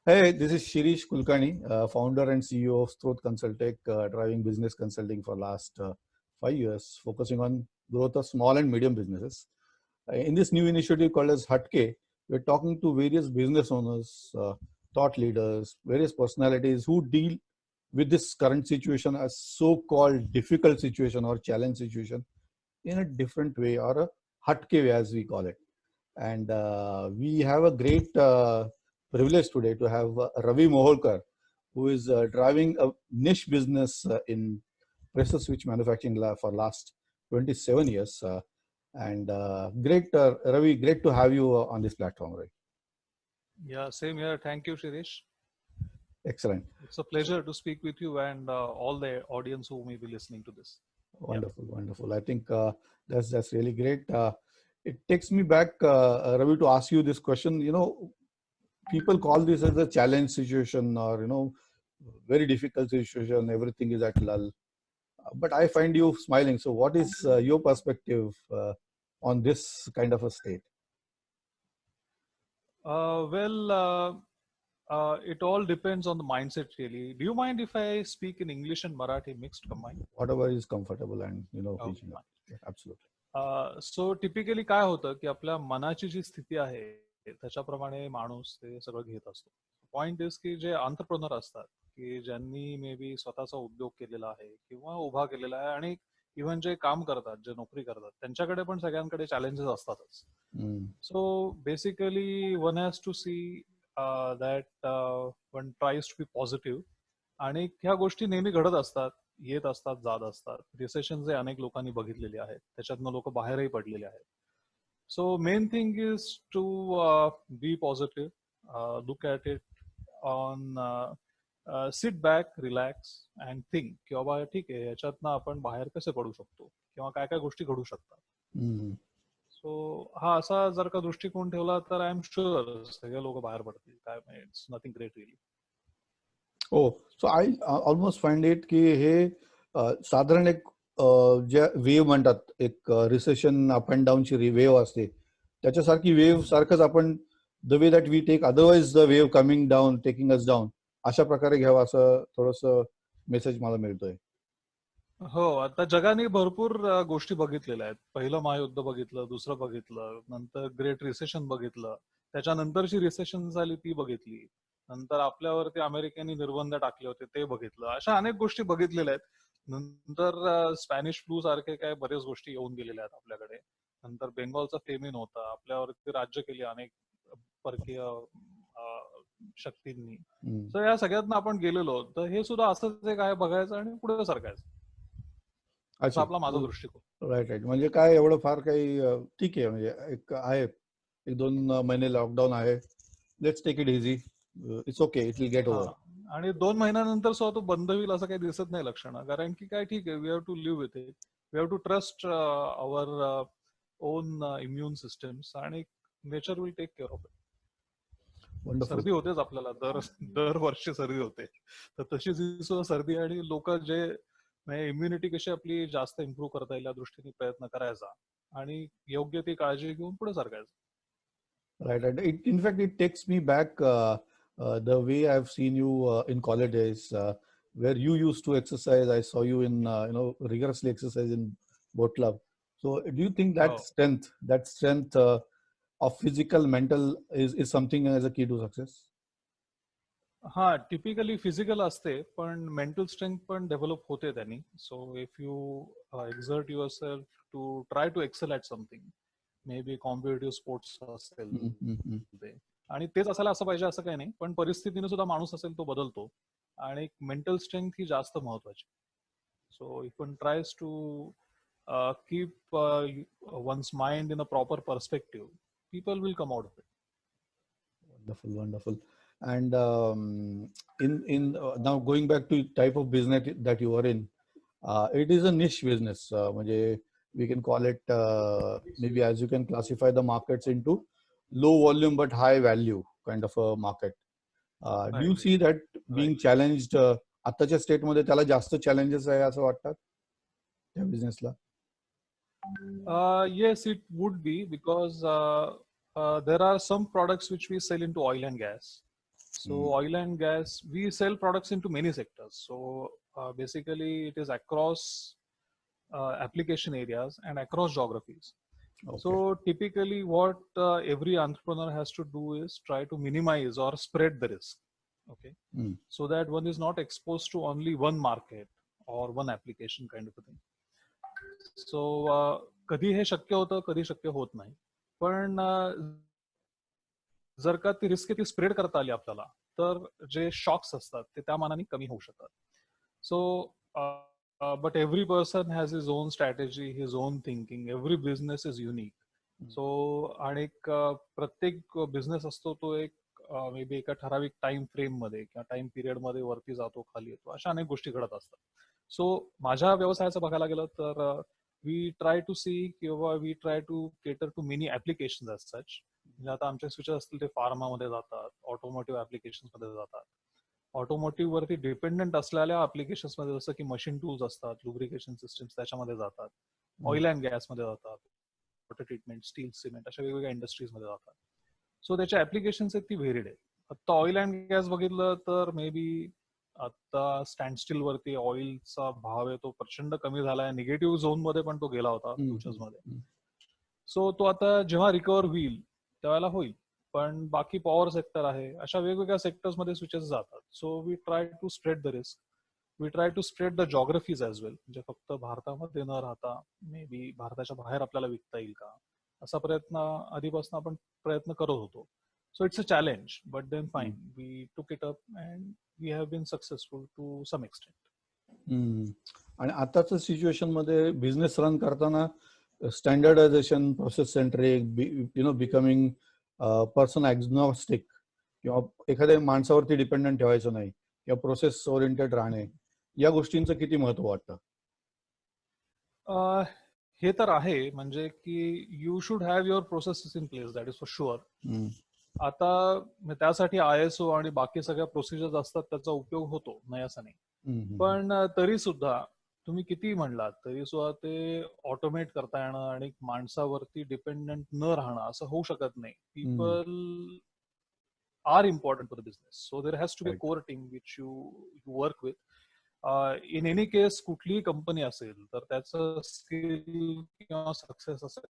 Hey, this is Shirish Kulkarni, founder and CEO of Stroth Consultech, driving business consulting for last 5 years, focusing on growth of small and medium businesses. In this new initiative called as Hatke, we're talking to various business owners, thought leaders, various personalities who deal with this current situation as so-called difficult situation or challenge situation in a different way, or a Hatke way as we call it. And we have a great privilege today to have Ravi Moholkar, who is driving a niche business in pressure switch manufacturing for last 27 years. And great, Ravi, great to have you on this platform, right? Yeah, same here. Thank you, Shirish. Excellent. It's a pleasure to speak with you and all the audience who may be listening to this. Yeah. Wonderful, wonderful. I think that's really great. It takes me back, Ravi, to ask you this question. People call this as a challenge situation, or very difficult situation. Everything is at lull. But I find you smiling. So, what is your perspective on this kind of a state? It all depends on the mindset, really. Do you mind if I speak in English and Marathi mixed combined? Whatever is comfortable and Okay, reaching up. fine. Yeah, absolutely. So typically काय होतं की आपल्या मनाची जी स्थिती आहे त्याच्याप्रमाणे माणूस ते सगळं घेत असतो. पॉइंट इज की जे अंतरप्रोनर असतात की ज्यांनी मे बी स्वतःचा उद्योग केलेला आहे किंवा उभा केलेला आहे आणि इव्हन जे काम करतात, जे नोकरी करतात, त्यांच्याकडे पण सगळ्यांकडे चॅलेंजेस असतातच. So basically one has to see that one tries to be positive. आणि ह्या गोष्टी नेहमी घडत असतात, येत असतात, जात असतात. रिसेशन जे अनेक लोकांनी बघितलेले आहेत, त्याच्यातनं लोक बाहेरही पडलेले आहेत. So main thing is to be positive, look at it on sit back, relax and think की बाबा ठीक आहे, याच्यातनं आपण बाहेर कसे पडू शकतो किंवा काय काय गोष्टी घडू शकतात. सो हा असा जर का दृष्टिकोन ठेवला तर आय एम शुअर सगळे लोक बाहेर पडतील. काय it's nothing great really. So I almost find it की हे साधारण एक ज्या वेव्ह म्हणतात, एक रिसेशन अप अँड डाऊनची वेव्ह असते, त्याच्यासारखी वेव्ह सारखंच आपण the way that we take otherwise the wave coming down taking us down, अशा प्रकारे घ्यावं असं थोडस मेसेज मला मिळतोय. हो, आता जगाने भरपूर गोष्टी बघितलेल्या आहेत. पहिलं महायुद्ध बघितलं, दुसरं बघितलं, नंतर ग्रेट रिसेशन बघितलं, त्याच्यानंतरची रिसेशन झाली ती बघितली, नंतर आपल्यावरती अमेरिकेने निर्बंध टाकले होते ते बघितलं. अशा अनेक गोष्टी बघितलेल्या आहेत. नंतर स्पॅनिश फ्लू सारखे काय बऱ्याच गोष्टी येऊन गेलेल्या आहेत आपल्याकडे. नंतर बेंगॉलचा फेमिन होता, आपल्यावरती राज्य केली अनेक परकीय शक्तींनी. तर या सगळ्यातनं आपण गेलेलो, तर हे सुद्धा असंच एक आहे, बघायचं आणि पुढे सरकायचं. असा आपला माझा दृष्टिकोन. Right right. म्हणजे काय एवढं फार काही ठीक आहे, म्हणजे एक आहे, 1-2 महिने लॉकडाऊन आहे, let's take it easy, it's okay, it will get over. आणि 2 महिन्यानंतर सुद्धा तो बंद होईल असं काही दिसत नाही लक्षणं. कारण की काय ठीक आहे, we have to live with it, we have to trust our own immune systems आणि nature will take care of it. सर्दी होतेच आपल्याला, दरवर्षी सर्दी होते, तर तशीच सुद्धा सर्दी. आणि लोक जे इम्युनिटी कशी आपली जास्त इम्प्रूव्ह करता येईल या दृष्टीने प्रयत्न करायचा आणि योग्य ती काळजी घेऊन पुढे सरकायचं. Right, right. In fact, it takes me back the way I've seen you in college days, where you used to exercise. I saw you in rigorously exercise in boat club. So, do you think that strength of physical, mental is something as a key to success? हा, typically physical असते, पण mental strength पण develop होते त्यांनी. So if you exert yourself to try to excel at something, maybe competitive sports असेल ते, आणि तेच असायला असं पाहिजे असं काही नाही, पण परिस्थितीने सुद्धा माणूस असेल तो बदलतो आणि मेंटल स्ट्रेंथ ही जास्त महत्वाची. So if one tries to keep one's mind in a proper perspective, people will come out of it. Wonderful, wonderful. And now going back to type of business that you are in, it is a niche business. We can call it maybe, as you can classify the markets into low volume but high value kind of a market. Do you see that being challenged? आताच्या state मध्ये त्याला जास्त challenges आहे असं वाटतात त्या बिझनेसला? Yes, it would be, because there are some products which we sell into oil and gas, So oil and gas, we sell products into many sectors. So basically, it is across application areas and across geographies. Okay. So typically, what every entrepreneur has to do is try to minimize or spread the risk. Okay, so that one is not exposed to only one market or one application kind of a thing. So कधी हे शक्य होतं, कधी शक्य होत नाही. पण जर का ती रिस्क ती स्प्रेड करता आली आपल्याला, तर जे शॉक्स असतात ते त्या मानाने कमी होऊ शकतात. So but every person has his own strategy, his own thinking. Every business is unique. So आणि प्रत्येक बिझनेस असतो तो एक मे बी एका ठराविक टाइम फ्रेम मध्ये किंवा टाइम पिरियड मध्ये वरती जातो, खाली येतो, अशा अनेक गोष्टी घडत असतात. सो माझ्या व्यवसायाचं बघायला गेलं तर वी ट्राय टू सी किंवा we try to cater to many application as such. म्हणजे आता आमचे स्विचेस असतील ते फार्मामध्ये जातात, ऑटोमोटिव्ह ऍप्लिकेशन्स मध्ये जातात. ऑटोमोटिव्ह वरती डिपेंडंट असलेल्या ऍप्लिकेशन्स मध्ये जसं की मशीन टूल्स असतात, लुब्रिकेशन सिस्टम्स त्याच्यामध्ये जातात, ऑइल अँड गॅस मध्ये जातात, वॉटर ट्रीटमेंट, स्टील, सिमेंट, अशा वेगवेगळ्या इंडस्ट्रीज मध्ये जातात. सो त्याच्या ऍप्लिकेशन्स आहेत ती व्हेरिड आहे. आता ऑइल अँड गॅस बघितलं तर मे बी आता स्टँडस्टिल वरती ऑइलचा भाव आहे तो प्रचंड कमी झालाय. निगेटिव्ह झोन मध्ये पण तो गेला होता फ्युचर्स मध्ये. सो तो आता जेव्हा रिकव्हर होईल त्यावेळेला होईल. पण बाकी पॉवर सेक्टर आहे, अशा वेगवेगळ्या सेक्टर्स मध्ये स्विचेस जातात. So we try to spread the risk, we try to spread the geographies as well. म्हणजे फक्त भारतामध्ये न राहता मे बी भारताच्या बाहेर आपल्याला विकता येईल का, असा प्रयत्न आधीपासून आपण प्रयत्न करत होतो. So it's a challenge, but then fine, we took it up and we have been successful to some extent. आणि आताच्या सिच्युएशन मध्ये बिझनेस रन करताना standardization, process centric, becoming person agnostic किंवा एखाद्या माणसावरती डिपेंडंट ठेवायचं नाही किंवा प्रोसेस ओरिएंटेड राहणे, या गोष्टींचं किती महत्व वाटतं? हे तर आहे, म्हणजे की you should have your processes in place, that is for sure. आता त्यासाठी ISO आणि बाकी सगळ्या प्रोसिजर्स असतात, त्याचा उपयोग होतो, नाही असं नाही. पण तरी सुद्धा तुम्ही किती म्हणलात तरी सुद्धा ते ऑटोमेट करता येणं आणि माणसावरती डिपेंडंट न राहणं असं होऊ शकत नाही. People are important for the business, so there has to be core team which you work with. In any case कुठलीही कंपनी असेल तर त्याचं स्किल किंवा सक्सेस असेल,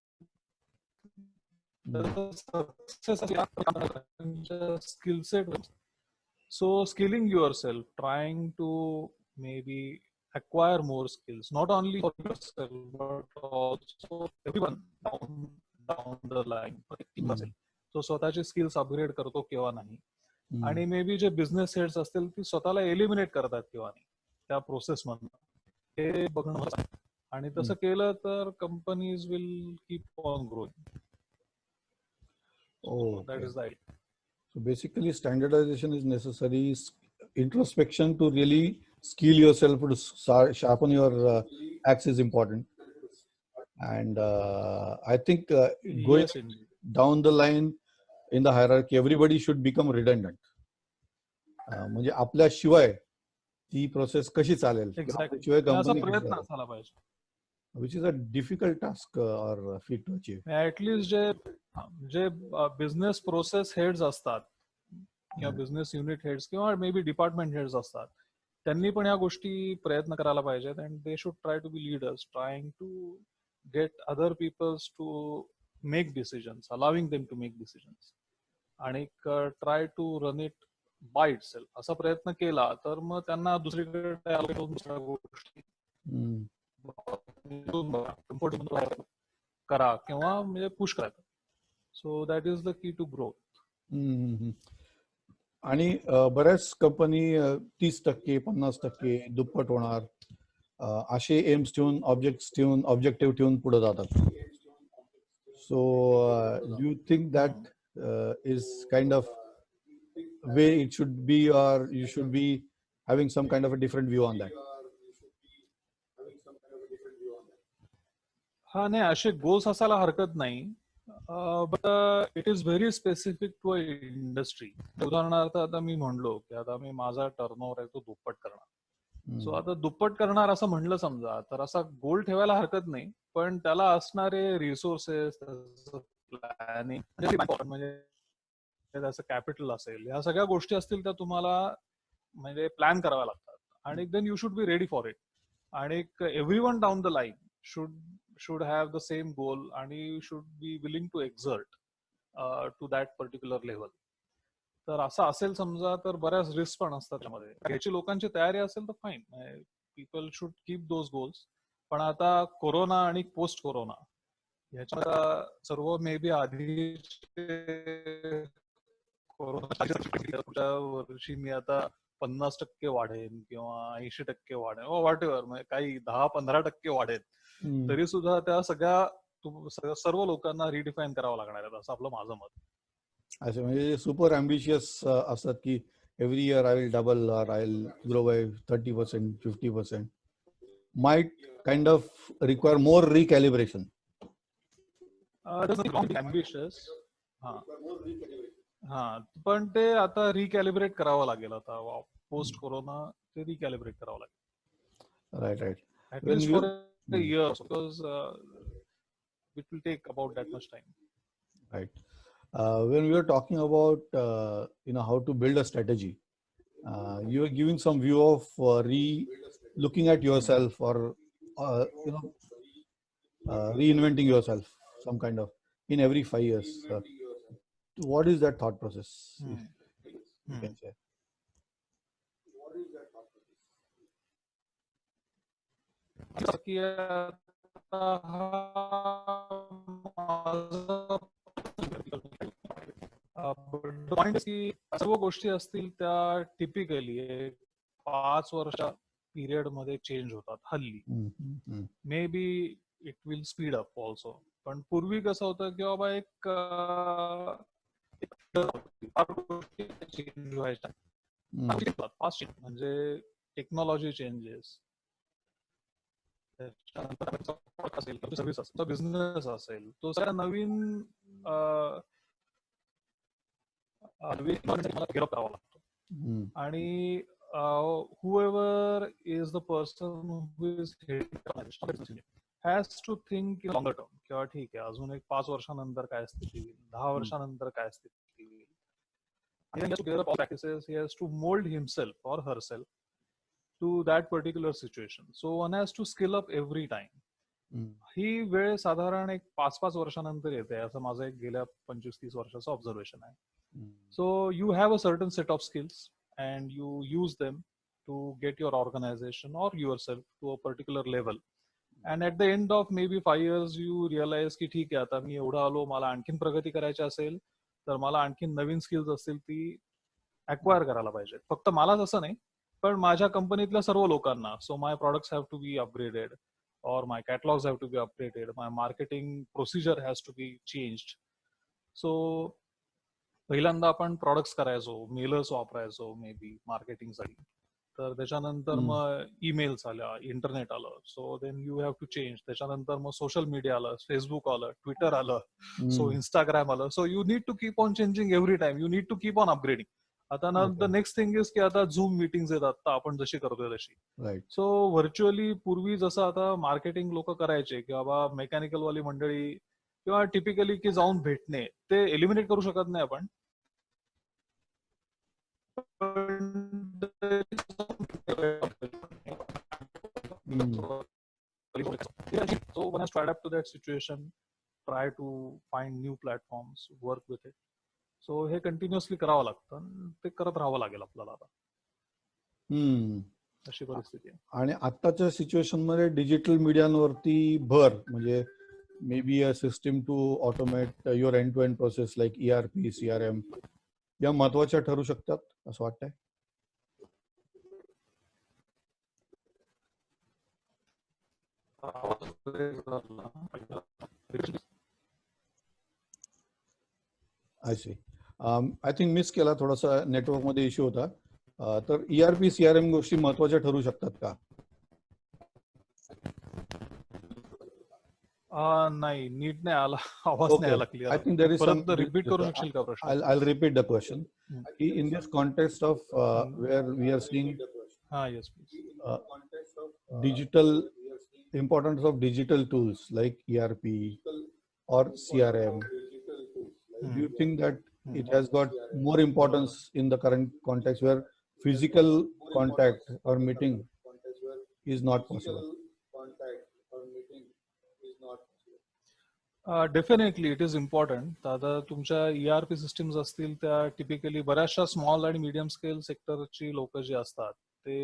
skill set. So skilling yourself, trying to maybe acquire more skills, not only for yourself but also everyone down the line. So स्वतःचे skills upgrade करतो किंवा नाही, आणि may B J business heads असतील ती स्वतःला एलिमिनेट करतात किंवा नाही त्या प्रोसेस मधून, हे बघणं. आणि तसं केलं तर companies will keep on growing. Oh, that is the idea. So basically, standardization is necessary. Introspection to really skill yourself to sharpen your axe is important. And I think going down the line in the hierarchy, everybody should become redundant. म्हणजे आपल्या शिवाय ती process कशी चालेल, शिवाय company प्रयत्न असायला पाहिजे. which is a difficult task or feat to achieve. At least जे बिझनेस प्रोसेस हेड्स असतात किंवा बिझनेस युनिट हेड्स किंवा मे बी डिपार्टमेंट हेड्स असतात, त्यांनी पण या गोष्टी प्रयत्न करायला पाहिजेत. And they should try to be leaders, trying to get other peoples to make decisions, allowing them to make decisions, आणि try to run it by itself. असा प्रयत्न केला तर मग त्यांना दुसरीकडे दुसऱ्या गोष्टी करा किंवा म्हणजे पुश करायचं. So that is the key to growth. आणि बऱ्याच कंपनी 30%, 50%, दुप्पट होणार असे एम्स ठेवून, ऑब्जेक्टिव्ह ठेवून पुढे जातात. So do you think that is kind of way it should be, or you should be having some kind of a different view on that? हा, नाही, असे गोल्स असायला हरकत नाही, but it is very specific to a industry. उदाहरणार्थ आता मी म्हणलो की आता मी माझा टर्नओव्हर आहे तो दुप्पट करणार. सो आता दुप्पट करणार असं म्हणलं समजा, तर असा गोल ठेवायला हरकत नाही, पण त्याला असणारे रिसोर्सेस, प्लॅनिंग म्हणजे त्याचं कॅपिटल असेल, ह्या सगळ्या गोष्टी असतील त्या तुम्हाला म्हणजे प्लॅन कराव्या लागतात. आणि then you should be ready for it. आणि everyone down the line should have the same goal आणि should be willing to exert to that particular level. तर असं असेल समजा तर बऱ्याच रिस्क पण असतात त्यामध्ये. याची लोकांची तयारी असेल तर fine, people should keep those goals. पण आता कोरोना आणि पोस्ट कोरोना ह्याच्या सर्व मे बी आधी कोरोना वर्षी मी आता 50% वाढेन किंवा 80% वाढेन व्हॉट एव्हर, म्हणजे काही 10-15% वाढेल, तरी सुद्धा त्या सगळ्या सर्व लोकांना रिडिफाईन करावं लागणार आहे, असं आपलं माझं मत. अच्छा, म्हणजे सुपर अम्बिशियस असतात की every year I will double or I will grow by 30%, 50%. Might kind of require more recalibration. Ambitious. हा, पण ते आता रिकॅलिब्रेट करावं लागेल. आता पोस्ट कोरोना ते रिकॅलिब्रेट करावं लागेल. Right. At least for a year, because it will take about that much time. Right. When we are talking about how to build a strategy, you are giving some view of looking at yourself or reinventing yourself, some kind of in every 5 years. What is that thought process? You can share. सर्व गोष्टी असतील त्या typically 5 वर्षा period मध्ये change होतात हल्ली. May be it will speed up also. पण पूर्वी कसं होतं की बाबा एक चेंज व्हायचा, म्हणजे टेक्नॉलॉजी चेंजेस, असेल सर्व्हिस असेल, बिझनेस असेल, तो सगळ्या नवीन डेव्हलप करावा लागतो. आणि whoever is the person who is heading has to think in longer term. किंवा ठीक आहे, अजून एक 5 वर्षानंतर काय स्थिती होईल, 10 वर्षानंतर काय स्थिती होईल. He has to develop all practices. He has to mold himself or herself to that particular situation. So one has to skill up every time. ही वेळ साधारण एक 5-5 वर्षानंतर येते, असं माझं एक गेल्या 25-30 वर्षाचं ऑब्झर्वेशन आहे. So you have a certain set of skills and you use them to get your organization or yourself to a particular level. And at the end of maybe 5 years you realize की ठीक आहे, आता मी एवढं आलो, मला आणखीन प्रगती करायची असेल तर मला आणखीन नवीन स्किल्स असतील ती अक्वायर करायला पाहिजे. फक्त मलाच असं नाही, पण माझ्या कंपनीतल्या सर्व लोकांना. So my products have to be upgraded, or my catalogs have to be updated, my marketing procedure has to be changed. So पहिल्यांदा आपण प्रॉडक्ट्स करायचो, मेलर्स वापरायचो मे बी मार्केटिंगसाठी, तर त्याच्यानंतर मग ईमेल्स आल्या, इंटरनेट आलं, so then you have to change. त्याच्यानंतर मग सोशल मीडिया आलं, फेसबुक आलं, ट्विटर आलं, सो इंस्टाग्राम आलं. So you need to keep on changing every time, you need to keep on upgrading. आता ना द नेक्स्ट थिंग इज की आता झूम मिटिंग्स येतात, तर आपण जशी करतोय तशी. सो व्हर्च्युअली पूर्वी जसं आता मार्केटिंग लोक करायचे की बाबा मेकॅनिकल वाली मंडळी किंवा टिपिकली की जाऊन भेटणे, ते एलिमिनेट करू शकत नाही आपण. So one has to adapt to that situation, try to find new platforms, work with it. So हे कंटिन्युअसली करावं लागतं, ते करत राहावं लागेल आपल्याला आता. अशी परिस्थिती आहे. आणि आताच्या सिच्युएशन मध्ये डिजिटल मीडियावरती भर, म्हणजे maybe a system to automate your end to end process like ERP, CRM या महत्वाच्या ठरू शकतात असं वाटतंय. I see. I think miss केला, थोडासा नेटवर्क मध्ये इश्यू होता. तर ERP, CRM गोष्टी महत्वाच्या ठरू शकतात का? नाही, नीट नाही आला, आवाज नाही आला clear. I think there is some, repeat करू शकशील का प्रश्न? I'll repeat the question. In this context of where we are seeing yes please, digital importance of digital tools like ERP or CRM, do you think that it has got more importance in the current context where physical contact or meeting is not possible. Definitely it is important. आता तुमच्या ERP systems असतील त्या typically बऱ्याचशा small आणि medium scale सेक्टरची लोक जी असतात ते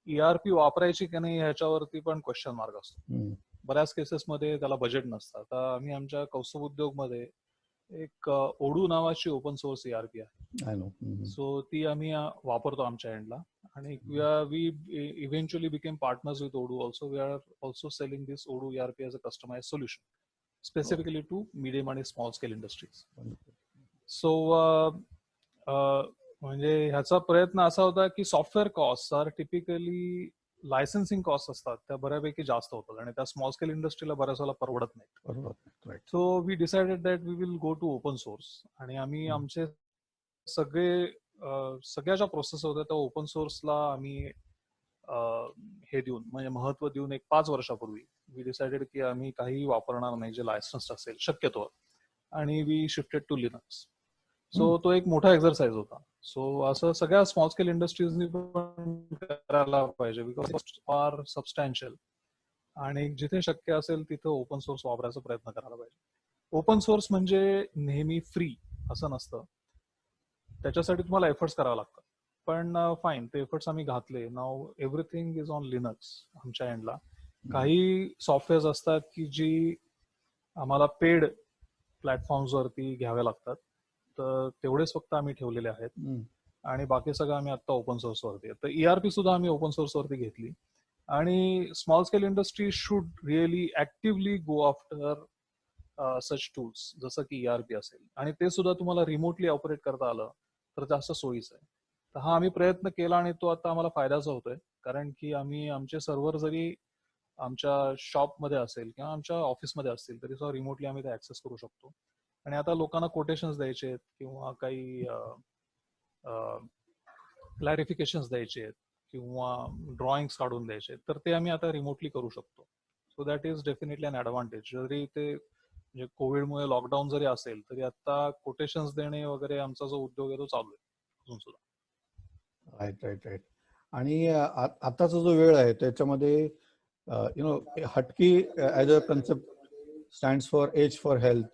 ERP वापरायची की नाही ह्याच्यावरती पण क्वेश्चन मार्क असतो. बऱ्याच केसेसमध्ये त्याला बजेट नसतं. आता आम्ही आमच्या कौस्तुभ उद्योगमध्ये एक ओडू नावाची ओपन सोर्स ERP आहे. सो ती आम्ही वापरतो आमच्या एंडला आणि we eventually became partners with Odoo also. We are also selling this Odoo ERP as a customize solution specifically to medium and small scale industries. So म्हणजे ह्याचा प्रयत्न असा होता की software cost are typically licensing cost असतात त्या बऱ्यापैकी जास्त होतात आणि त्या स्मॉल स्केल इंडस्ट्रीला बऱ्याच वेळेला परवडत नाही. So we decided that we will go to open source आणि आम्ही आमचे सगळ्या ज्या प्रोसेस होत्या त्या ओपन सोर्सला आम्ही हे देऊन म्हणजे महत्व देऊन एक 5 वर्षापूर्वी वी डिसाइडेड की आम्ही काही वापरणार नाही जे लायसन्स असेल शक्यतो आणि we shifted to Linux. So तो एक मोठा एक्झरसाइज होता. सो असं सगळ्या स्मॉल स्केल इंडस्ट्रीजनी पण करायला पाहिजे बिकॉज आर सबस्टॅन्शियल आणि जिथे शक्य असेल तिथे ओपन सोर्स वापरायचा प्रयत्न करायला पाहिजे. ओपन सोर्स म्हणजे नेहमी फ्री असं नसतं. त्याच्यासाठी तुम्हाला एफर्ट्स करावे लागतात. पण फाईन ते एफर्ट्स आम्ही घातले. नाव एव्हरीथिंग इज ऑन लिनक्स आमच्या एंडला. काही सॉफ्टवेअर्स असतात की जी आम्हाला पेड प्लॅटफॉर्म्सवरती घ्यावे लागतात तर तेवढेच फक्त आम्ही ठेवलेले आहेत आणि बाकी सगळं आम्ही आता ओपन सोर्स वरती. तर ERP सुद्धा आम्ही ओपन सोर्स वरती घेतली आणि small scale industry should really actively go after such tools जसं की ERP असेल आणि ते सुद्धा तुम्हाला रिमोटली ऑपरेट करता आलं तर जास्त सोयीचं आहे. तर हा आम्ही प्रयत्न केला आणि तो आता आम्हाला फायद्याचा होतोय कारण की आम्ही आमचे सर्व्हर जरी आमच्या शॉपमध्ये असेल किंवा आमच्या ऑफिसमध्ये असतील तरी सुद्धा रिमोटली आम्ही ते ऍक्सेस करू शकतो. आणि आता लोकांना कोटेशन्स द्यायचे आहेत किंवा काही क्लॅरिफिकेशन्स द्यायचे आहेत किंवा ड्रॉइंग्स काढून द्यायचे आहेत तर ते आम्ही आता रिमोटली करू शकतो. So that is definitely an advantage. जरी ते म्हणजे कोविडमुळे लॉकडाऊन जरी असेल तरी आता कोटेशन्स देणे वगैरे आमचा जो उद्योग आहे तो चालू आहे अजून सुद्धा. राईट. आणि आताचा जो वेळ आहे त्याच्यामध्ये हटकी as a concept stands for H for health,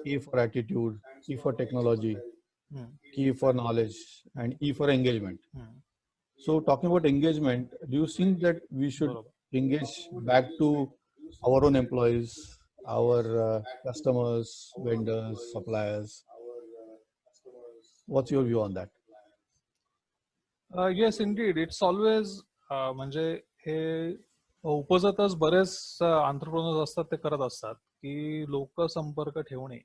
E for attitude, T for technology, K for knowledge, and E for engagement. So talking about engagement, do you think that we should engage back to our own employees, our customers, vendors, suppliers? What's your view on that? Yes, indeed. It's always म्हणजे हे उपजतच बरेच entrepreneurs असतात ते करत असतात की लोक संपर्क ठेवणे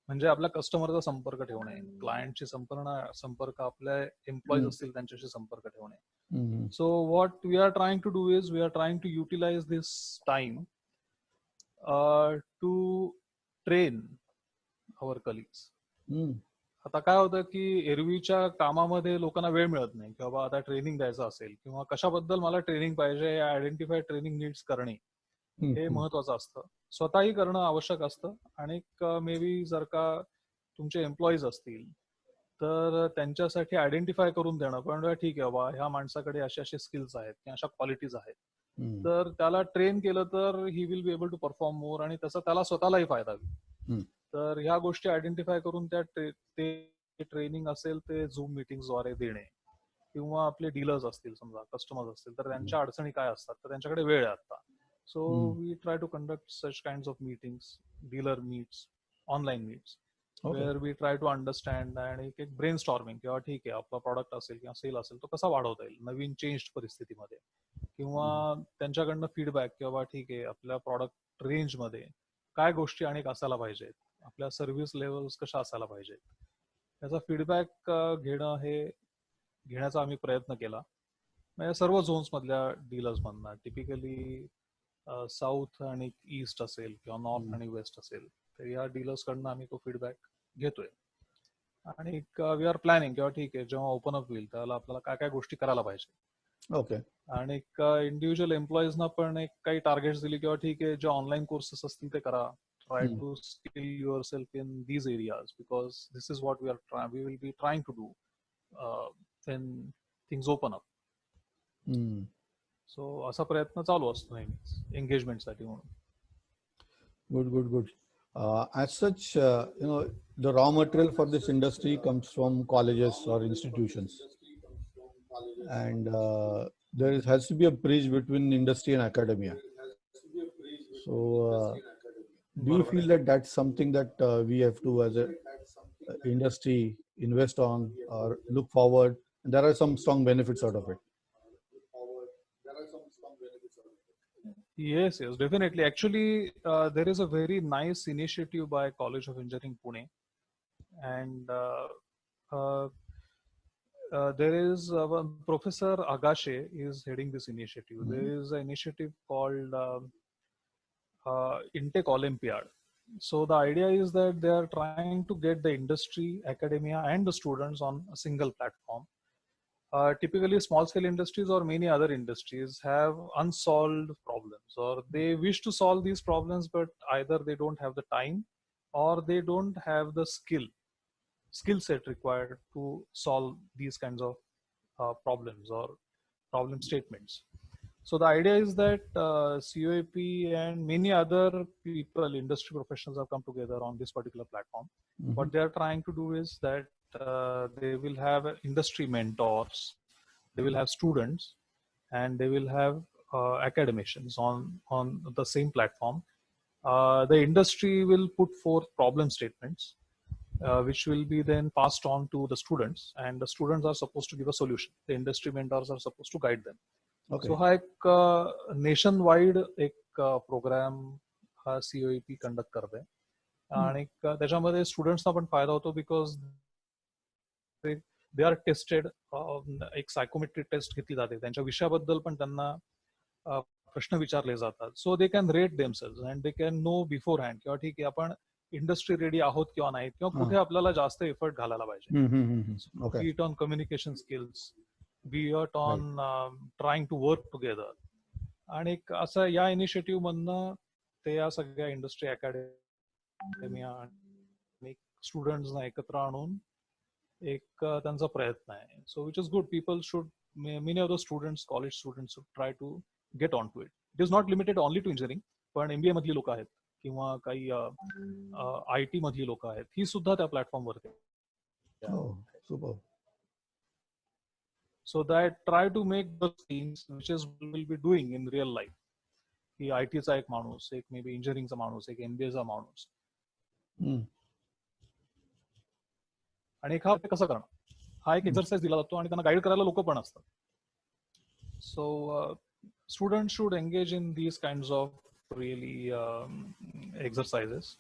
म्हणजे आपल्या कस्टमरचा संपर्क ठेवणे, क्लायंटची संपर्क आपल्या एम्प्लॉईज असतील त्यांच्याशी संपर्क ठेवणे. So what we are trying to do is we are trying to utilise this time to train our colleagues. आता काय होतं की एरवीच्या कामामध्ये लोकांना वेळ मिळत नाही की बाबा आता ट्रेनिंग द्यायचं असेल किंवा कशाबद्दल मला ट्रेनिंग पाहिजे आयडेंटिफाय ट्रेनिंग नीड्स करणे हे महत्वाचं असतं. स्वतःही करणं आवश्यक असतं आणि मे बी जर का तुमचे एम्प्लॉईज असतील तर त्यांच्यासाठी आयडेंटिफाय करून देणं पण ठीक आहे बाबा ह्या माणसाकडे असे असे स्किल्स आहेत किंवा अशा क्वालिटीज आहेत तर त्याला ट्रेन केलं तर he will be able to perform more आणि त्याचा त्याला स्वतःलाही फायदा होईल. तर ह्या गोष्टी आयडेंटिफाय करून त्या ते ट्रेनिंग असेल ते झूम मीटिंग्सद्वारे देणे किंवा आपले डीलर्स असतील समजा कस्टमर्स असतील तर त्यांच्या अडचणी काय असतात तर त्यांच्याकडे वेळ आहे आता. So we try to conduct such kind of meetings, dealer meets, online meets where we try to understand आणि एक ब्रेन स्टॉर्मिंग किंवा ठीक आहे आपला प्रॉडक्ट असेल किंवा सेल असेल तो कसा वाढवता येईल नवीन चेंज परिस्थितीमध्ये किंवा त्यांच्याकडनं फीडबॅक किंवा ठीक आहे आपल्या प्रॉडक्ट रेंजमध्ये काय गोष्टी आणि असायला पाहिजेत, आपल्या सर्व्हिस लेवल्स कशा असायला पाहिजेत याचा फीडबॅक घेण्याचा आम्ही प्रयत्न केला. म्हणजे सर्व झोन्स मधल्या डीलर्स मधनं टिपिकली साऊथ आणि ईस्ट असेल किंवा नॉर्थ आणि वेस्ट असेल तर या डीलर्स कडनं आम्ही तो फीडबॅक घेतोय आणि वी आर प्लॅनिंग किंवा ठीक आहे जेव्हा ओपन अप होईल त्याला आपल्याला काय काय गोष्टी करायला पाहिजे. ओके. आणि इंडिव्हिज्युअल एम्प्लॉईजना पण काही टार्गेट्स दिली किंवा ठीक आहे जे ऑनलाईन कोर्सेस असतील ते करा, try to skill yourself in these areas, because this is what we will be trying to do when things open up. So असा प्रयत्न चालू असतो नेहमीच एंगेजमेंटसाठी म्हणून. Good. As such, the raw material for this industry comes from colleges or institutions, and there has to be a bridge between industry and academia. So, do you feel that that's something that we have to, as a industry, invest on or look forward? And there are some strong benefits out of it. Yes, definitely. Actually, there is a very nice initiative by College of Engineering Pune, and there is Professor Agashe is heading this initiative. There is an initiative called Intech Olympiad. So the idea is that they are trying to get the industry, academia, and the students on a single platform. Typically, small-scale industries or many other industries have unsolved problems, or they wish to solve these problems, but either they don't have the time or they don't have the skill set required to solve these kinds of problems or problem statements. So the idea is that COAP and many other people, industry professionals, have come together on this particular platform. What they are trying to do is that they will have industry mentors, they will have students, and they will have academicians on the same platform. The industry will put forth problem statements, which will be then passed on to the students, and the students are supposed to give a solution. The industry mentors are supposed to guide them. Okay. So हा एक nationwide एक programme हा COAP conduct करते आणि त्याच्यामध्ये स्टुडंट्सना पण फायदा होतो, बिकॉज दे आर टेस्टेड. एक सायकोमेट्रिक टेस्ट घेतली जाते, त्यांच्या विषयाबद्दल पण त्यांना प्रश्न विचारले जातात. So they can rate themselves and they can know beforehand किंवा ठीक आहे आपण इंडस्ट्री रेडी आहोत किंवा नाही, किंवा कुठे आपल्याला जास्त एफर्ट घालायला पाहिजे. बी it on communication skills, be it on trying to work together. आणि एक असं या इनिशिएटिव्ह मधनं ते या सगळ्या इंडस्ट्री, अकॅडमिया आणि स्टुडंट्सना एकत्र आणून एक त्यांचा प्रयत्न आहे. So which is good. People should, many of the students, college students should try to get on to it. It is not limited only to engineering, पण MBA मधली लोक आहेत किंवा काही IT मधली लोक आहेत, ही सुद्धा त्या प्लॅटफॉर्मवरती. Super. So that try to make those things which is will be doing in real life. की IT चा एक माणूस, एक मे बी इंजिनिअरिंग चा माणूस, एक MBA चा माणूस, आणि हा कसं करणार, हा एक एक्सरसाइज दिला जातो आणि त्यांना गाईड करायला लोक पण असतात. So student should engage in these kinds of really exercises,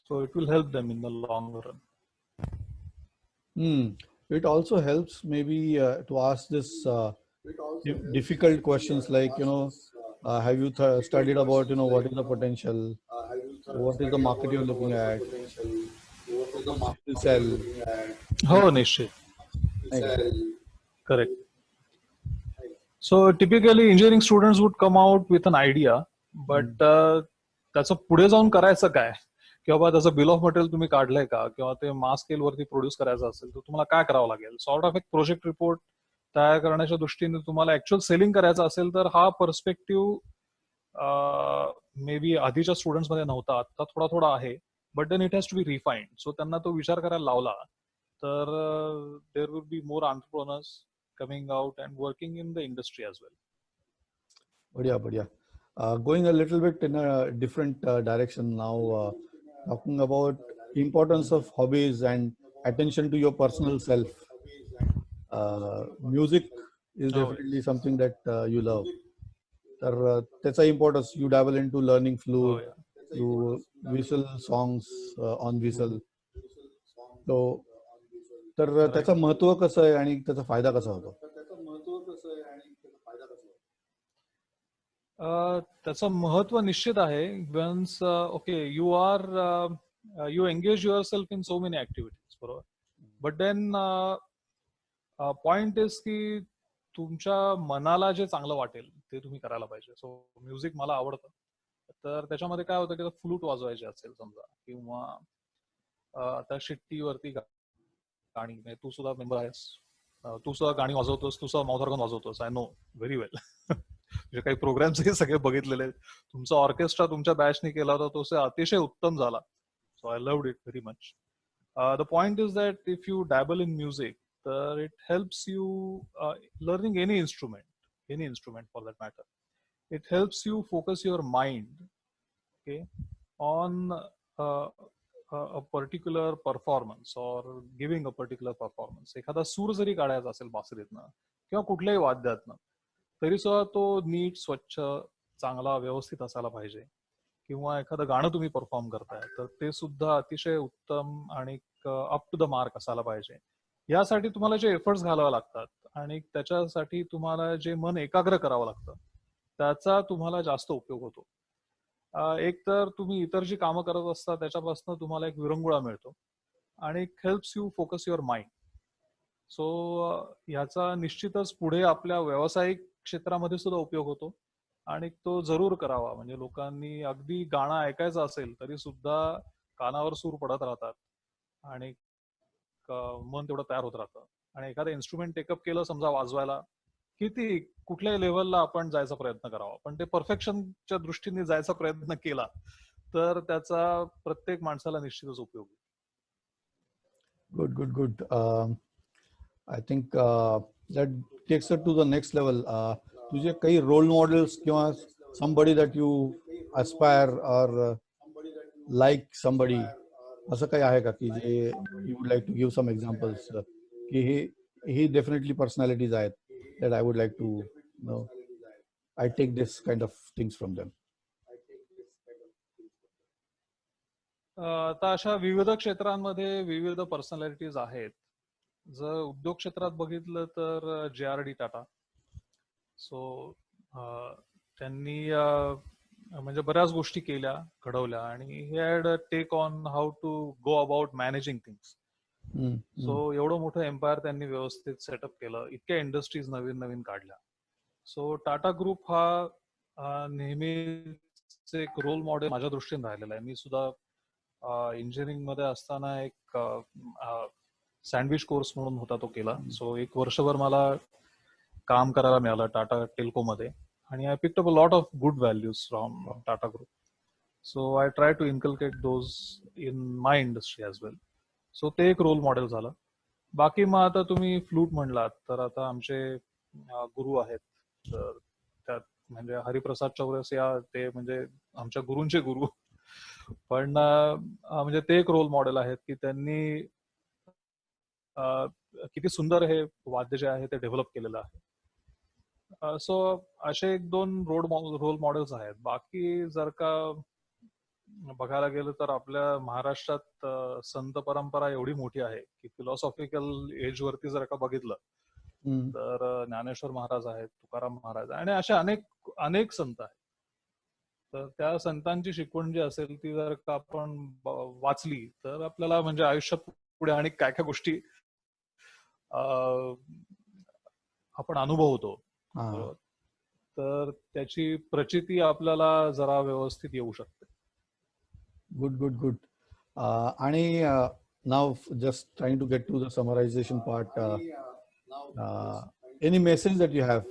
so it will help them in the long run. It also helps maybe to ask this difficult questions like, have you studied about, what is the potential, what is the market you're looking at, what is sell. हो, निश्चित. Correct. So typically engineering students would come out with an idea, but त्याचं पुढे जाऊन करायचं काय, किंवा त्याचं bill of material तुम्ही काढलंय का, किंवा ते मास स्केल वरती प्रोड्यूस करायचं असेल तर तुम्हाला काय करावं लागेल. सॉर्ट ऑफ एक प्रोजेक्ट रिपोर्ट तयार करण्याच्या दृष्टीने तुम्हाला ऍक्च्युअल सेलिंग करायचं असेल तर हा पर्स्पेक्टिव्ह मे बी आधीच्या स्टुडंट्स मध्ये नव्हता, आता थोडा थोडा आहे, but then it has to be refined. So त्यांना तो विचार करायला लावला तर there will be more entrepreneurs coming out and working in the industry as well. Badhiya. Going a little bit in a different direction now, talking about importance of hobbies and attention to your personal self. Music is definitely something that you love. That's the importance. You dabble into learning flute, you whistle songs on whistle. So तर त्याचं महत्व कसं आहे आणि त्याचा फायदा कसा होतो. त्याचं महत्व निश्चित आहे. Once okay you engage yourself in so many activities, बरोबर, बट देन पॉइंट इज की तुमच्या मनाला जे चांगलं वाटेल ते तुम्ही करायला पाहिजे. सो म्युझिक मला आवडतं, तर त्याच्यामध्ये काय होतं की फ्लूट वाजवायची असेल समजा, किंवा आता शिट्टीवरती गाणी, म्हणजे तू सुद्धा मेंबर आहेस, तू सुद्धा गाणी वाजवतोस, तू सुद्धा माउथ ऑर्गन वाजवतोस, आय नो व्हेरी वेल. म्हणजे काही प्रोग्राम्स हे सगळे बघितलेले आहेत. तुमचा ऑर्केस्ट्रा तुमच्या बॅचने केला होता, तो अतिशय उत्तम झाला. So I loved it very much. The point is that if you dabble in music, तर it helps you learning any instrument for that matter. It helps you focus your mind, okay, on a particular performance or giving a particular performance. एखादा सूर जरी काढायचा असेल बासरीतनं किंवा कुठल्याही वाद्यातनं, तरी सुद्धा तो नीट, स्वच्छ, चांगला, व्यवस्थित असायला पाहिजे. किंवा एखादं गाणं तुम्ही परफॉर्म करताय तर ते सुद्धा अतिशय उत्तम आणि अप टू द मार्क असायला पाहिजे. यासाठी तुम्हाला जे एफर्ट्स घालावे लागतात आणि त्याच्यासाठी तुम्हाला जे मन एकाग्र करावं लागतं, त्याचा तुम्हाला जास्त उपयोग होतो. एक तर तुम्ही इतर जी कामं करत असता त्याच्यापासून तुम्हाला एक विरंगुळा मिळतो आणि helps you focus your mind. So ह्याचा निश्चितच पुढे आपल्या व्यावसायिक क्षेत्रामध्ये सुद्धा उपयोग होतो आणि तो जरूर करावा. म्हणजे लोकांनी अगदी गाणं ऐकायचं असेल तरी सुद्धा कानावर सूर पडत राहतात आणि मन तेवढं तयार होत राहतं. आणि एखादं इन्स्ट्रुमेंट टेकअप केलं समजा वाजवायला, किती कुठल्याही लेवलला आपण जायचा प्रयत्न करावा, पण ते परफेक्शनच्या दृष्टीने जायचा प्रयत्न केला तर त्याचा प्रत्येक माणसाला निश्चितच उपयोग होईल. Good. I think that takes it to the next level. तुझे काही रोल मॉडेल्स किंवा somebody that you aspire or like somebody, असं काही आहे का की जे you would like to give some examples, की he definitely personalities आहेत that I would like to know, I take this kind of things from them. आता अशा विविध क्षेत्रांमध्ये विविध पर्सनॅलिटीज आहेत. जर उद्योग क्षेत्रात बघितलं तर JRD टाटा. सो त्यांनी म्हणजे बऱ्याच गोष्टी केल्या, घडवल्या, आणि he had take on how to go about managing things. So एवढं मोठं एम्पायर त्यांनी व्यवस्थित सेटअप केलं, इतक्या इंडस्ट्रीज नवीन काढल्या. सो टाटा ग्रुप हा नेहमीच एक रोल मॉडेल माझ्या दृष्टीने राहिलेला आहे. मी सुद्धा इंजिनिअरिंग मध्ये असताना एक सँडविच कोर्स म्हणून होता, तो केला. सो 1 वर्षभर मला काम करायला मिळालं टाटा टेल्को मध्ये, आणि I picked up a lot of good values from Tata group. So I try to inculcate those in my industry as well. So ते एक रोल मॉडेल झालं. बाकी मग आता तुम्ही फ्लूट म्हणलात तर आता आमचे गुरु आहेत, तर त्यात म्हणजे हरिप्रसाद चौरसिया, ते म्हणजे आमच्या गुरूंचे गुरु. पण म्हणजे ते एक रोल मॉडेल आहेत की त्यांनी किती सुंदर हे वाद्य जे आहे ते डेव्हलप केलेलं आहे. सो असे 1-2 रोल मॉडेल्स आहेत. बाकी जर का बघायला गेलं तर आपल्या महाराष्ट्रात संत परंपरा एवढी मोठी आहे की फिलॉसॉफिकल एज वरती जर का बघितलं तर ज्ञानेश्वर महाराज आहेत, तुकाराम महाराज, आणि असे अनेक संत आहेत. तर त्या संतांची शिकवण जी असेल ती जर का आपण वाचली तर आपल्याला म्हणजे आयुष्यात पुढे आणि काय काय गोष्टी आपण अनुभवतो, तर त्याची प्रचिती आपल्याला जरा व्यवस्थित येऊ शकते. गुड. आणि now just trying to get to the summarization part, any message that you have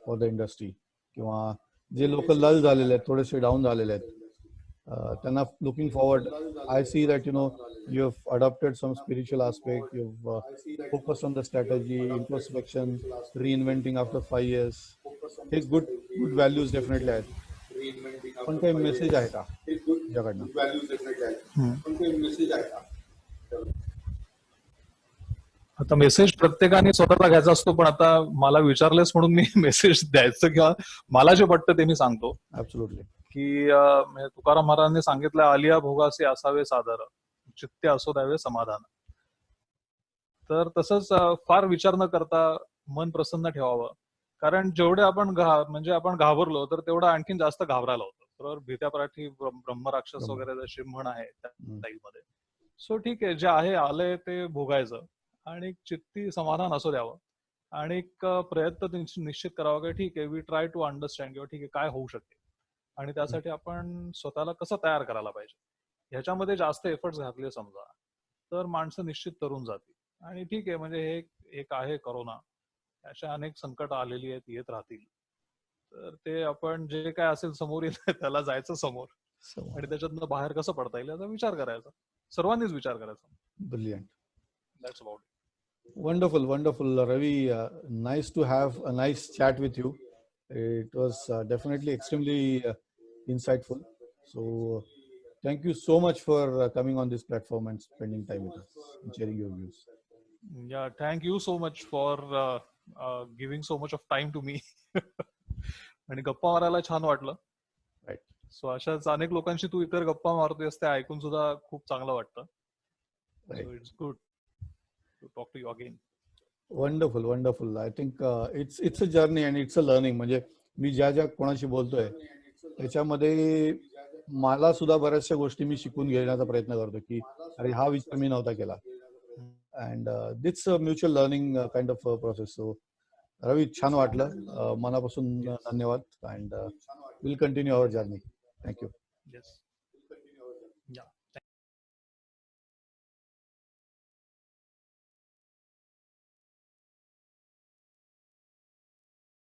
for the industry, किंवा जे लोक लल झालेले आहेत, थोडेसे डाऊन झालेले आहेत, त्यांना looking forward, I see that you have adopted some spiritual aspect, you've focused on the strategy, introspection, reinventing after 5 years. हे good values definitely आहेत. पण काही मेसेज आहे का तुझ्याकडनं? आता मेसेज प्रत्येकाने स्वतःला घ्यायचा असतो, पण आता मला विचारलेस म्हणून मी मेसेज द्यायचं किंवा मला जे पटतं ते मी सांगतो. ऍब्सोल्युटली. की तुकाराम महाराजांनी सांगितलं, आलिया भोगासे असावे सादर, चित्ते असो द्यावे समाधान. तर तसंच फार विचार न करता मन प्रसन्न ठेवावं. कारण जेवढे आपण घाबरलो तर तेवढं आणखीन जास्त घाबरायला होतं. बरोबर, भीत्या पराठी ब्रह्मराक्षस वगैरे जशी म्हण आहे त्या स्टाईलमध्ये. सो ठीक आहे, जे आहे आलंय ते भोगायचं आणि चित्ती समाधान असू द्यावं आणि एक प्रयत्न निश्चित करावा की ठीक आहे, वी ट्राय टू अंडरस्टँड, किंवा ठीक आहे काय होऊ शकते. आणि त्यासाठी आपण स्वतःला कसं तयार करायला पाहिजे, ह्याच्यामध्ये जास्त एफर्ट्स घातले समजा, तर माणसं निश्चित तरुण जातील. आणि ठीक आहे, म्हणजे हे एक आहे करोना, अशा अनेक संकट आलेली आहेत, येत राहतील. तर ते आपण जे काय असेल समोर येत त्याला जायचं समोर, आणि त्याच्यातनं बाहेर कसं पडता येईल याचा विचार करायचा, सर्वांनीच विचार करायचा. Brilliant. That's about. Wonderful, wonderful, Ravi. Nice to have a nice chat with you. It was definitely extremely insightful. So, thank you so much for coming on this platform and spending time with us and sharing your views. Yeah, thank you so much for giving so much of time to me. आणि गप्पा मारायला छान वाटलं. Right. So अशाच अनेक लोकांशी तू इतर गप्पा मारतोयस, ते ऐकून सुद्धा खूप चांगलं वाटतं. Right. So it's good to talk to you again. Wonderful, wonderful. I think it's a journey and it's a learning. म्हणजे मी ज्या ज्या कोणाशी बोलतोय त्याच्यामध्ये मला सुद्धा बऱ्याचशा गोष्टी मी शिकून घेण्याचा प्रयत्न करतो की अरे हा विचार मी नव्हता केला. And that's a mutual learning kind of process. So Ravi, छान वाटलं. मनापासून धन्यवाद. And will continue our journey. Thank you.